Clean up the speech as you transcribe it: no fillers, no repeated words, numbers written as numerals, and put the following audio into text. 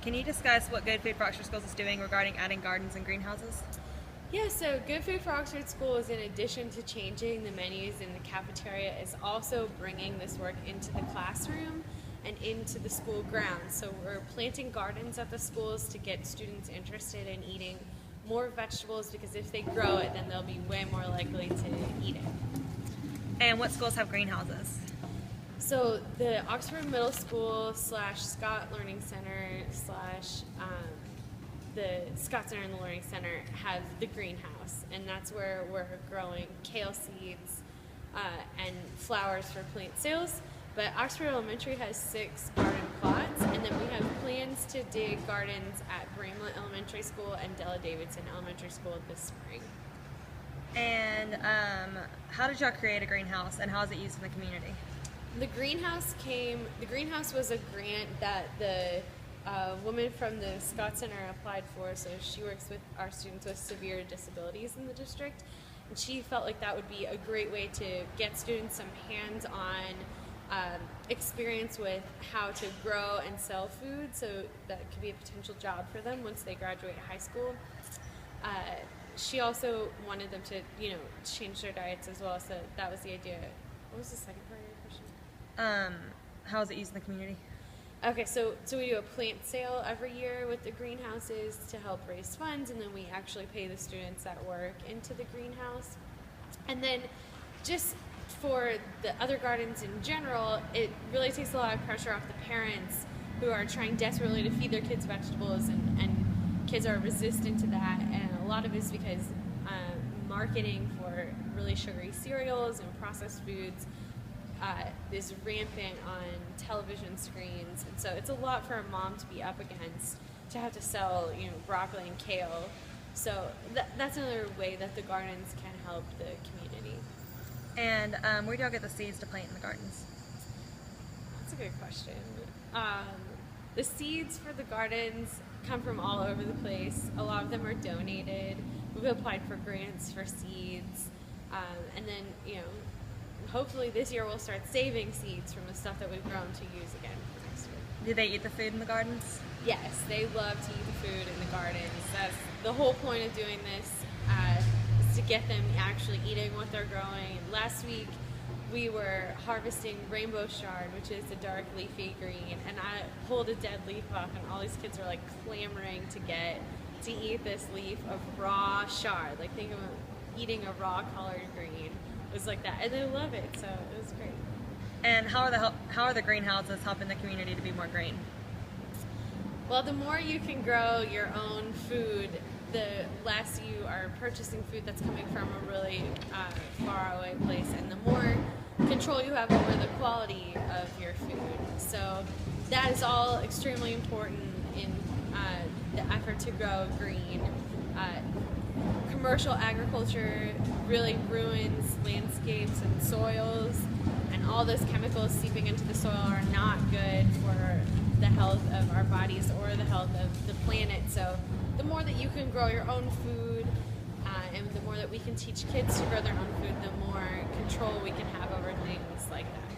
Can you discuss what Good Food for Oxford Schools is doing regarding adding gardens and greenhouses? Yeah, so Good Food for Oxford Schools, in addition to changing the menus in the cafeteria, is also bringing this work into the classroom and into the school grounds. So we're planting gardens at the schools to get students interested in eating more vegetables, because if they grow it, then they'll be way more likely to eat it. And what schools have greenhouses? So the Oxford Middle School / Scott Learning Center / the Scott Center and the Learning Center have the greenhouse, and that's where we're growing kale seeds and flowers for plant sales. But Oxford Elementary has 6 garden plots, and then we have plans to dig gardens at Bramlett Elementary School and Della Davidson Elementary School this spring. And how did y'all create a greenhouse, and how is it used in the community? The greenhouse was a grant that the woman from the Scott Center applied for. So she works with our students with severe disabilities in the district, and she felt like that would be a great way to get students some hands-on experience with how to grow and sell food, so that could be a potential job for them once they graduate high school. She also wanted them to, change their diets as well, so that was the idea. What was the second part of your question? How is it used in the community? Okay, so we do a plant sale every year with the greenhouses to help raise funds, and then we actually pay the students that work into the greenhouse. And then just for the other gardens in general, it really takes a lot of pressure off the parents who are trying desperately to feed their kids vegetables, and kids are resistant to that. And a lot of it is because marketing for really sugary cereals and processed foods is rampant on television screens, and so it's a lot for a mom to be up against, to have to sell broccoli and kale. So that's another way that the gardens can help the community. And where do y'all get the seeds to plant in the gardens? That's a good question. The seeds for the gardens come from all over the place. A lot of them are donated. We've applied for grants for seeds, and then hopefully this year we'll start saving seeds from the stuff that we've grown to use again for next year. Do they eat the food in the gardens? Yes, they love to eat the food in the gardens. That's the whole point of doing this, is to get them actually eating what they're growing. Last week we were harvesting rainbow chard, which is a dark leafy green, and I pulled a dead leaf off, and all these kids were like clamoring to eat this leaf of raw chard. Like, think of eating a raw collard green. It was like that, and they love it, so it was great. And how are the greenhouses helping the community to be more green? Well, the more you can grow your own food, the less you are purchasing food that's coming from a really far away place, and the more control you have over the quality of your food. So that is all extremely important in the effort to grow green. Commercial agriculture really ruins landscapes and soils, and all those chemicals seeping into the soil are not good for the health of our bodies or the health of the planet. So the more that you can grow your own food, and the more that we can teach kids to grow their own food, the more control we can have over things like that.